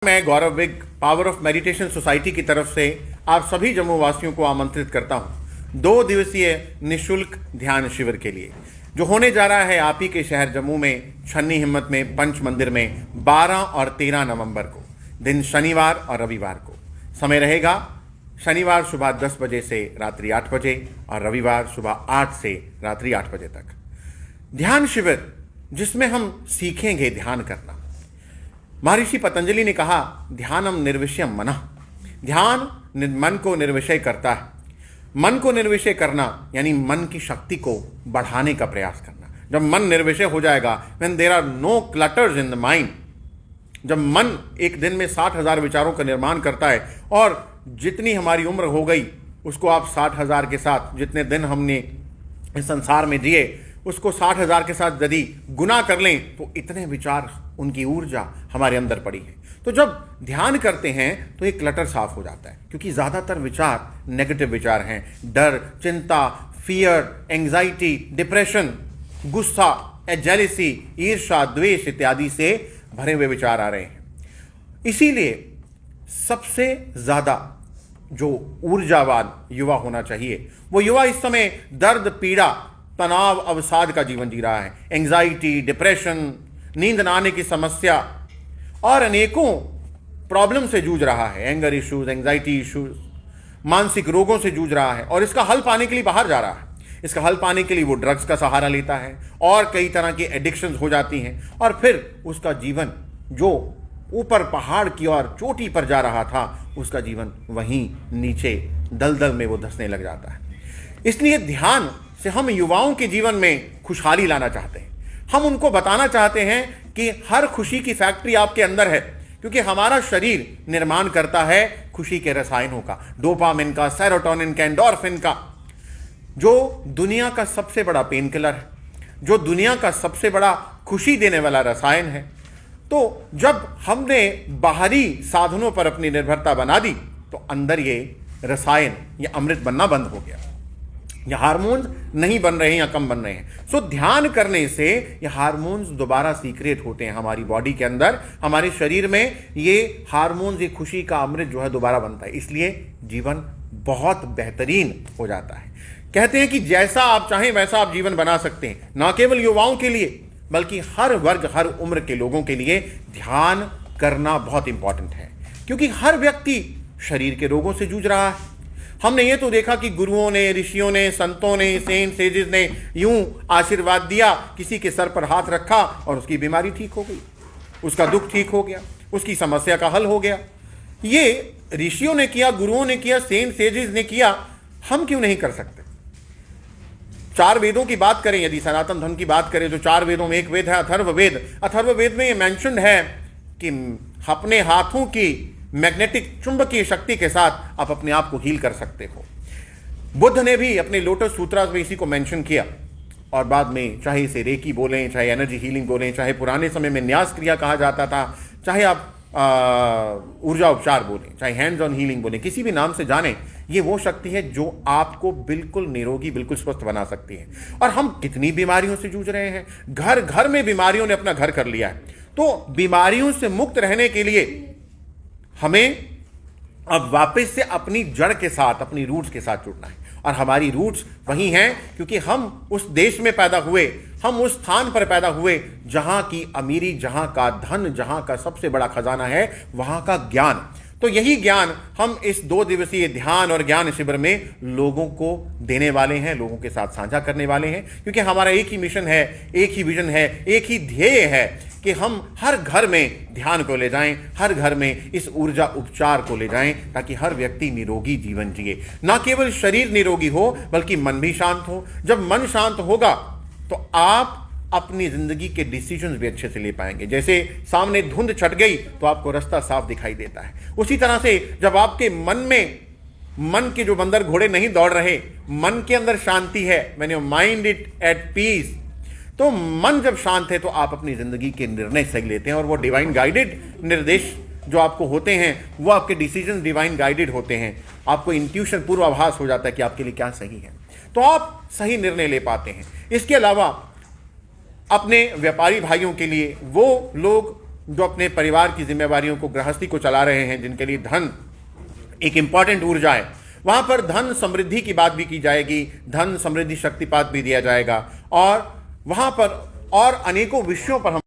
मैं Gaurav Vig power of meditation society की तरफ से आप सभी जम्मू वासियों को आमंत्रित करता हूं 2 दिवसीय निशुल्क ध्यान शिविर के लिए, जो होने जा रहा है आप ही के शहर जम्मू में छन्नी हिम्मत में पंच मंदिर में 12 और 13 नवंबर को, दिन शनिवार और रविवार को। समय रहेगा शनिवार सुबह 10 बजे से रात्रि 8 बजे और रविवार सुबह 8 से रात्रि 8 बजे तक। ध्यान शिविर जिसमें हम सीखेंगे ध्यान करना। महर्षि पतंजलि ने कहा, ध्यानम निर्विषयम मनः। ध्यान मन को निर्विषय करता है। मन को निर्विषय करना यानी मन की शक्ति को बढ़ाने का प्रयास करना। जब मन निर्विषय हो जाएगा, when there are no clutters in the mind, जब मन एक दिन में 60,000 विचारों का निर्माण करता है और जितनी हमारी उम्र हो गई उसको आप 60,000 के साथ, जितने दिन हमने इस संसार में जिए उसको 60,000 के साथ यदि गुना कर लें तो इतने विचार, उनकी ऊर्जा हमारे अंदर पड़ी है। तो जब ध्यान करते हैं तो एक क्लटर साफ हो जाता है, क्योंकि ज़्यादातर विचार नेगेटिव विचार हैं। डर, चिंता, फियर, एंग्जाइटी, डिप्रेशन, गुस्सा, जेलसी, ईर्ष्या, द्वेष इत्यादि से भरे हुए विचार आ रहे हैं। इसीलिए सबसे ज़्यादा जो ऊर्जावान युवा होना चाहिए, वो युवा इस समय दर्द, पीड़ा, तनाव, अवसाद का जीवन जी रहा है। एंग्जाइटी, डिप्रेशन, नींद न आने की समस्या और अनेकों प्रॉब्लम से जूझ रहा है। एंगर इश्यूज, एंग्जाइटी इश्यूज, मानसिक रोगों से जूझ रहा है और इसका हल पाने के लिए बाहर जा रहा है। इसका हल पाने के लिए वो ड्रग्स का सहारा लेता है और कई तरह की एडिक्शंस हो जाती हैं और फिर उसका जीवन जो ऊपर पहाड़ की ओर चोटी पर जा रहा था, उसका जीवन वहीं नीचे दलदल में वो धंसने लग जाता है। इसलिए ध्यान से हम युवाओं के जीवन में खुशहाली लाना चाहते हैं। हम उनको बताना चाहते हैं कि हर खुशी की फैक्ट्री आपके अंदर है, क्योंकि हमारा शरीर निर्माण करता है खुशी के रसायनों का, डोपामिन का, सेरोटोनिन का, एंडोर्फिन का, जो दुनिया का सबसे बड़ा पेन किलर है, जो दुनिया का सबसे बड़ा खुशी देने वाला रसायन है। तो जब हमने बाहरी साधनों पर अपनी निर्भरता बना दी तो अंदर ये रसायन, ये अमृत बनना बंद हो गया। ये हार्मोन्स नहीं बन रहे हैं या कम बन रहे हैं। सो ध्यान करने से ये हार्मोन्स दोबारा सीक्रेट होते हैं हमारी बॉडी के अंदर, हमारे शरीर में ये हार्मोन्स, ये खुशी का अमृत जो है दोबारा बनता है। इसलिए जीवन बहुत बेहतरीन हो जाता है। कहते हैं कि जैसा आप चाहें वैसा आप जीवन बना सकते हैं। ना केवल युवाओं के लिए बल्कि हर वर्ग, हर उम्र के लोगों के लिए ध्यान करना बहुत इंपॉर्टेंट है, क्योंकि हर व्यक्ति शरीर के रोगों से जूझ रहा है। हमने ये तो देखा कि गुरुओं ने, ऋषियों ने, संतों ने, सेंट सेजेस ने यूं आशीर्वाद दिया, किसी के सर पर हाथ रखा और उसकी बीमारी ठीक हो गई, उसका दुख ठीक हो गया, उसकी समस्या का हल हो गया। ये ऋषियों ने किया, गुरुओं ने किया, सेंट सेजेस ने किया, हम क्यों नहीं कर सकते? 4 वेदों की बात करें, यदि सनातन धर्म की बात करें तो 4 वेदों में एक वेद है अथर्ववेद। अथर्ववेद में ये मेंशन्ड है कि अपने हाथों की मैग्नेटिक चुंबकीय शक्ति के साथ आप अपने आप को हील कर सकते हो। बुद्ध ने भी अपने लोटस सूत्रास में इसी को मेंशन किया और बाद में चाहे इसे रेकी बोलें, चाहे एनर्जी हीलिंग बोलें, चाहे पुराने समय में न्यास क्रिया कहा जाता था, चाहे आप ऊर्जा उपचार बोलें, चाहे हैंड्स ऑन हीलिंग बोलें, किसी भी नाम से जाने, ये वो शक्ति है जो आपको बिल्कुल निरोगी, बिल्कुल स्वस्थ बना सकती है। और हम कितनी बीमारियों से जूझ रहे हैं, घर घर में बीमारियों ने अपना घर कर लिया है। तो बीमारियों से मुक्त रहने के लिए हमें अब वापस से अपनी जड़ के साथ, अपनी रूट्स के साथ जुड़ना है। और हमारी रूट्स वही हैं, क्योंकि हम उस देश में पैदा हुए, हम उस स्थान पर पैदा हुए जहां की अमीरी, जहां का धन, जहां का सबसे बड़ा खजाना है वहां का ज्ञान। तो यही ज्ञान हम इस 2 दिवसीय ध्यान और ज्ञान शिविर में लोगों को देने वाले हैं, लोगों के साथ साझा करने वाले हैं, क्योंकि हमारा एक ही मिशन है, एक ही विजन है, एक ही ध्येय है कि हम हर घर में ध्यान को ले जाएं, हर घर में इस ऊर्जा उपचार को ले जाएं, ताकि हर व्यक्ति निरोगी जीवन जिए। ना केवल शरीर निरोगी हो बल्कि मन भी शांत हो। जब मन शांत होगा तो आप अपनी जिंदगी के डिसीजंस भी अच्छे से ले पाएंगे। जैसे सामने धुंध छट गई तो आपको रास्ता साफ दिखाई देता है, उसी तरह से जब आपके मन के जो बंदर घोड़े नहीं दौड़ रहे, मन के अंदर शांति है, when you mind it at peace, तो मन जब शांत है तो आप अपनी जिंदगी के निर्णय सही लेते हैं और वो डिवाइन गाइडेड निर्देश जो आपको होते हैं, वो आपके डिसीजन डिवाइन गाइडेड होते हैं। आपको इंट्यूशन, पूर्वाभास हो जाता है कि आपके लिए क्या सही है, तो आप सही निर्णय ले पाते हैं। इसके अलावा अपने व्यापारी भाइयों के लिए, वो लोग जो अपने परिवार की जिम्मेवारियों को, गृहस्थी को चला रहे हैं, जिनके लिए धन एक इंपॉर्टेंट ऊर्जा है, वहां पर धन समृद्धि की बात भी की जाएगी, धन समृद्धि शक्तिपात भी दिया जाएगा, और वहां पर और अनेकों विषयों पर हम